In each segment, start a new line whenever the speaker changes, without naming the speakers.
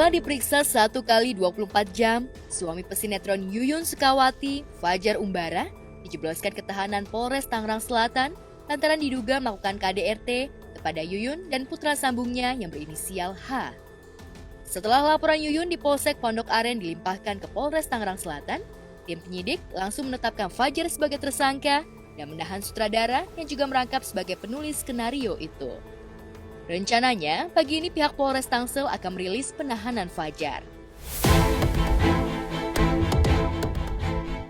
Setelah diperiksa 1 kali 24 jam, suami pesinetron Yuyun Sukawati, Fajar Umbara, dijebloskan ke tahanan Polres Tangerang Selatan lantaran diduga melakukan KDRT kepada Yuyun dan putra sambungnya yang berinisial H. Setelah laporan Yuyun di Polsek Pondok Aren dilimpahkan ke Polres Tangerang Selatan, tim penyidik langsung menetapkan Fajar sebagai tersangka dan menahan sutradara yang juga merangkap sebagai penulis skenario itu. Rencananya, pagi ini pihak Polres Tangsel akan merilis penahanan Fajar.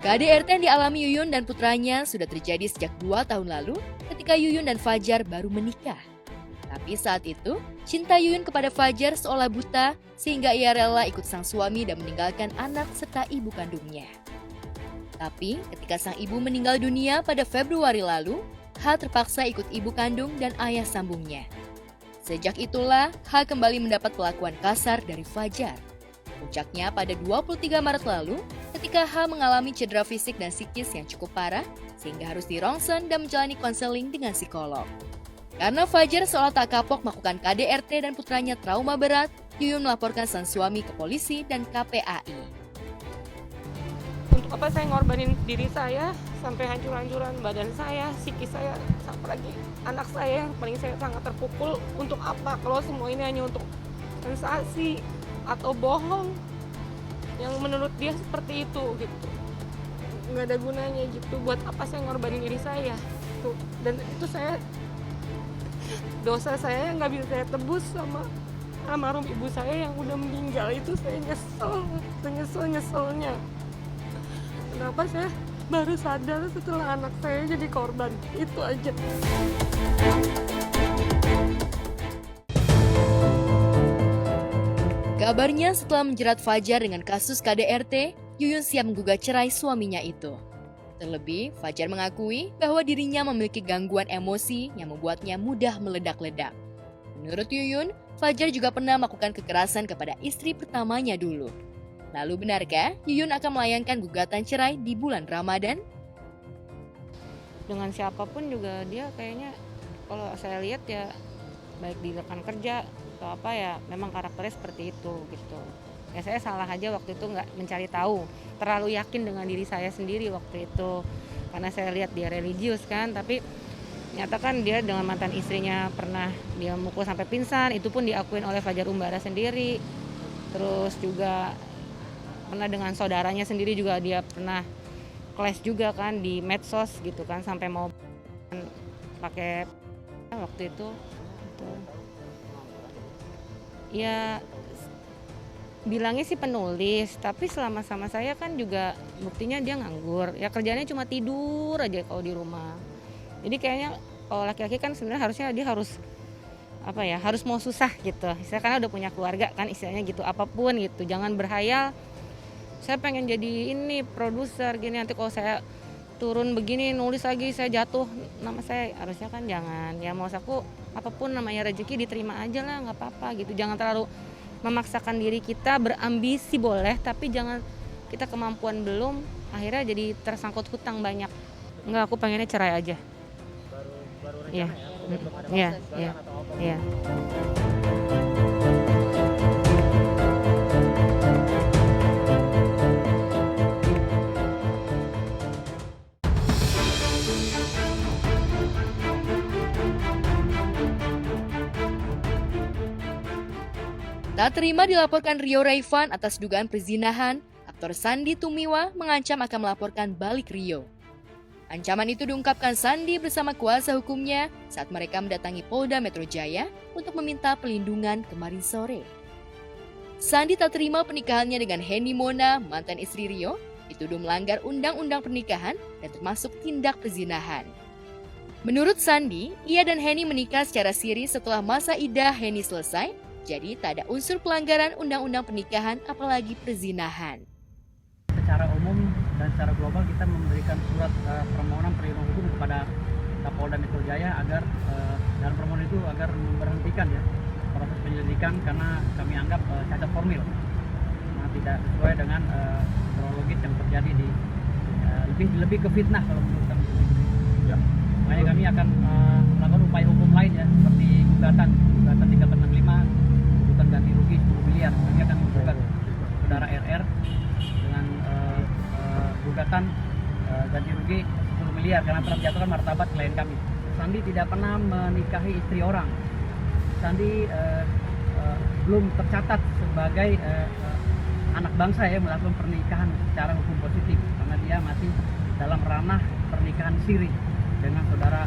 KDRT yang dialami Yuyun dan putranya sudah terjadi sejak 2 tahun lalu ketika Yuyun dan Fajar baru menikah. Tapi saat itu, cinta Yuyun kepada Fajar seolah buta sehingga ia rela ikut sang suami dan meninggalkan anak serta ibu kandungnya. Tapi ketika sang ibu meninggal dunia pada Februari lalu, H terpaksa ikut ibu kandung dan ayah sambungnya. Sejak itulah, H kembali mendapat perlakuan kasar dari Fajar. Puncaknya pada 23 Maret lalu, ketika H mengalami cedera fisik dan psikis yang cukup parah, sehingga harus dirongsen dan menjalani konseling dengan psikolog. Karena Fajar seolah tak kapok melakukan KDRT dan putranya trauma berat, Yuyun melaporkan sang suami ke polisi dan KPAI.
Untuk apa saya ngorbanin diri saya sampai hancur-hancuran badan saya, psikis saya, apalagi anak saya yang paling saya sangat terpukul. Untuk apa kalau semua ini hanya untuk sensasi atau bohong yang menurut dia seperti itu gitu, nggak ada gunanya gitu. Buat apa saya ngorbanin diri saya tuh. Dan itu saya, dosa saya yang nggak bisa saya tebus sama almarhum ibu saya yang udah meninggal. Itu saya nyeselnya. Kenapa saya baru sadar setelah anak saya jadi korban? Itu aja.
Kabarnya setelah menjerat Fajar dengan kasus KDRT, Yuyun siap menggugat cerai suaminya itu. Terlebih, Fajar mengakui bahwa dirinya memiliki gangguan emosi yang membuatnya mudah meledak-ledak. Menurut Yuyun, Fajar juga pernah melakukan kekerasan kepada istri pertamanya dulu. Lalu benarkah Yuyun akan melayangkan gugatan cerai di bulan Ramadan?
Dengan siapapun juga dia kayaknya, kalau saya lihat ya, baik di rekan kerja atau apa ya, memang karakternya seperti itu gitu. Ya saya salah aja waktu itu nggak mencari tahu, terlalu yakin dengan diri saya sendiri waktu itu. Karena saya lihat dia religius kan, tapi ternyata kan dia dengan mantan istrinya pernah dia mukul sampai pingsan, itu pun diakuin oleh Fajar Umbara sendiri. Terus juga pernah dengan saudaranya sendiri juga dia pernah clash juga kan di medsos gitu kan, sampai mau pakai waktu itu. Ya bilangnya sih penulis, tapi selama sama saya kan juga buktinya dia nganggur. Ya kerjanya cuma tidur aja kalau di rumah. Jadi kayaknya kalau laki-laki kan sebenarnya harusnya dia harus apa ya, harus mau susah gitu. Saya karena udah punya keluarga kan, istilahnya gitu, apapun gitu. Jangan berhayal saya pengen jadi ini produser gini, nanti kalau saya turun begini nulis lagi saya jatuh nama saya. Harusnya kan jangan. Ya mau aku apapun namanya rezeki diterima aja lah, nggak apa-apa gitu. Jangan terlalu memaksakan diri kita, berambisi boleh, tapi jangan kita kemampuan belum akhirnya jadi tersangkut hutang banyak. Enggak, aku pengennya cerai aja.
Baru
Iya.
rencana
Iya, iya. Iya.
Tak terima dilaporkan Rio Raivan atas dugaan perzinahan, aktor Sandy Tumiwa mengancam akan melaporkan balik Rio. Ancaman itu diungkapkan Sandy bersama kuasa hukumnya saat mereka mendatangi Polda Metro Jaya untuk meminta pelindungan kemarin sore. Sandy tak terima pernikahannya dengan Henny Mona, mantan istri Rio, dituduh melanggar undang-undang pernikahan dan termasuk tindak perzinahan. Menurut Sandy, ia dan Henny menikah secara siri setelah masa iddah Henny selesai, jadi tak ada unsur pelanggaran undang-undang pernikahan apalagi perzinahan.
Secara umum dan secara global kita memberikan surat permohonan perlindungan hukum kepada Kapolda Metro Jaya agar dalam permohonan itu agar memberhentikan ya proses penyelidikan karena kami anggap cacat formil, tidak sesuai dengan kronologis yang terjadi di lebih ke fitnah kalau menurut kami. Ya. Makanya kami akan melakukan upaya hukum lain ya, seperti gugatan 365, gugatan ganti rugi 10 miliar. Kami akan menggugat saudara RR dengan gugatan ganti rugi 10 miliar karena telah menjatuhkan martabat klien kami. Sandi tidak pernah menikahi istri orang. Sandi belum tercatat sebagai anak bangsa ya melakukan pernikahan secara hukum positif karena dia masih dalam ranah pernikahan siri dengan saudara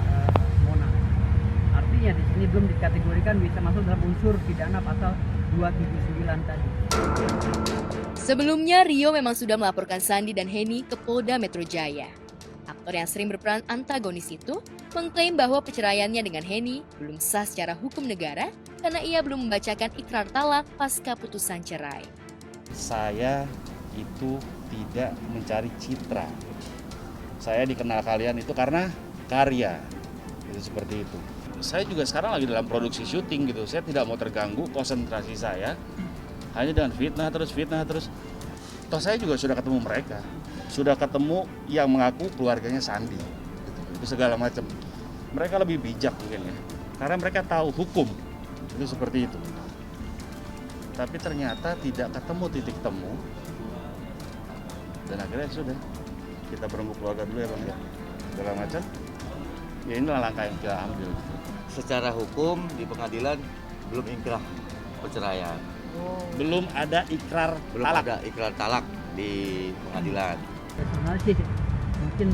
Mona. Artinya di sini belum dikategorikan bisa masuk dalam unsur pidana pasal 279 tadi.
Sebelumnya, Rio memang sudah melaporkan Sandi dan Henny ke Polda Metro Jaya. Aktor yang sering berperan antagonis itu mengklaim bahwa perceraiannya dengan Henny belum sah secara hukum negara karena ia belum membacakan ikrar talak pasca putusan cerai.
Saya itu tidak mencari citra. Saya dikenal kalian itu karena karya. Itu seperti itu. Saya juga sekarang lagi dalam produksi syuting gitu. Saya tidak mau terganggu konsentrasi saya hanya dengan fitnah terus. Toh saya juga sudah ketemu mereka. Sudah ketemu yang mengaku keluarganya Sandi. Itu segala macam. Mereka lebih bijak mungkin ya. Karena mereka tahu hukum. Itu seperti itu. Tapi ternyata tidak ketemu titik temu. Dan akhirnya sudah. Kita berembuk keluarga dulu ya Bang ya. Segala macam. Ya inilah langkah yang kita ambil.
Secara hukum di pengadilan belum ingkrah perceraian.
Belum ada ikrar
Belum
talak.
ada ikrar talak di pengadilan.
Ya, sebenarnya sih mungkin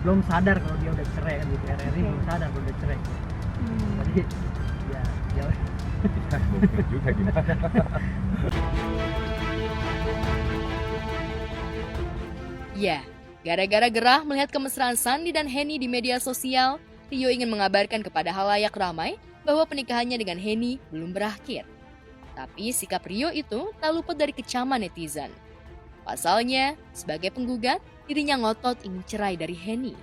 belum sadar kalau dia udah cerai kan gitu. RRI belum sadar kalau udah cerai. Jadi ya
Mungkin juga gimana.
Ya, gara-gara gerah melihat kemesraan Sandi dan Henny di media sosial, Rio ingin mengabarkan kepada halayak ramai bahwa pernikahannya dengan Henny belum berakhir. Tapi sikap Rio itu tak luput dari kecaman netizen. Pasalnya, sebagai penggugat, dirinya ngotot ingin cerai dari Henny.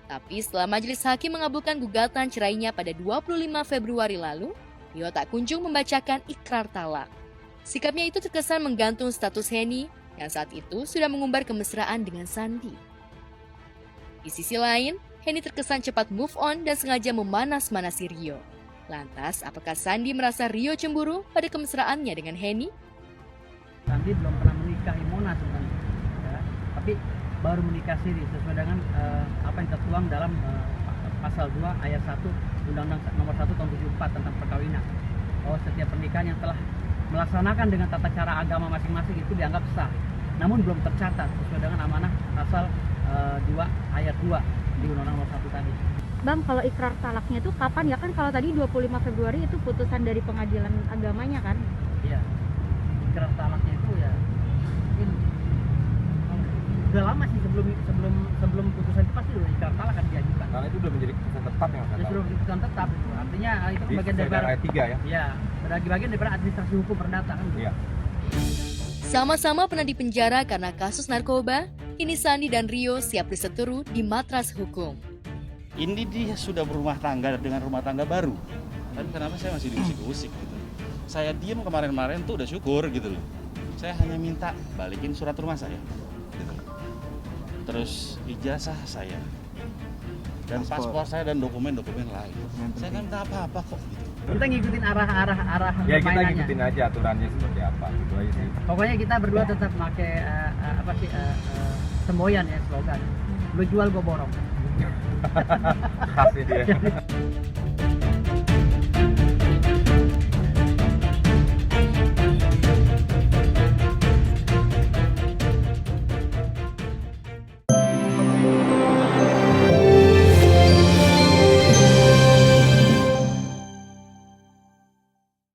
Tapi setelah majelis hakim mengabulkan gugatan cerainya pada 25 Februari lalu, Rio tak kunjung membacakan ikrar talak. Sikapnya itu terkesan menggantung status Henny yang saat itu sudah mengumbar kemesraan dengan Sandi. Di sisi lain, Henny terkesan cepat move on dan sengaja memanas-manasi Rio. Lantas, apakah Sandi merasa Rio cemburu pada kemesraannya dengan Henny?
Sandi belum pernah menikahi Mona sebenarnya, ya. Tapi baru menikah siri sesuai dengan apa yang tertuang dalam pasal 2 ayat 1 Undang-Undang nomor 1 tahun 74 tentang perkawinan. Bahwa setiap pernikahan yang telah melaksanakan dengan tata cara agama masing-masing itu dianggap sah, namun belum tercatat sesuai dengan amanah pasal 2 ayat 2 di Undang-Undang nomor 1 tadi.
Bang, kalau ikrar talaknya itu kapan ya? Kan kalau tadi 25 Februari itu putusan dari pengadilan agamanya kan?
Iya. Ikrar talaknya itu ya mungkin udah lama sih sebelum putusan itu pasti udah ikrar talak kan diajukan.
Karena itu udah menjadi keputusan tetap yang
Ya
saya
sudah
tahu.
keputusan tetap itu. Artinya itu
Jadi
bagian
sesuai
dari
dengan ayat 3 ya.
ya, bagian daripada administrasi hukum perdata kan.
Iya.
Sama-sama pernah dipenjara karena kasus narkoba, kini Sandi dan Rio siap berseteru di matras hukum.
Ini dia sudah berumah tangga dengan rumah tangga baru. Tapi kenapa saya masih diusik-usik gitu. Saya diem kemarin-kemarin tuh udah syukur gitu loh. Saya hanya minta balikin surat rumah saya. Gitu. Terus ijazah saya. Dan paspor saya dan dokumen-dokumen lain. Saya kan minta apa-apa kok gitu.
Kita ngikutin arah
Ya kita
permainannya.
ngikutin aja aturannya seperti apa gitu aja sih.
Pokoknya kita berdua tetap pakai semboyan ya slogan. Lu jual gua borong.
Khasnya dia.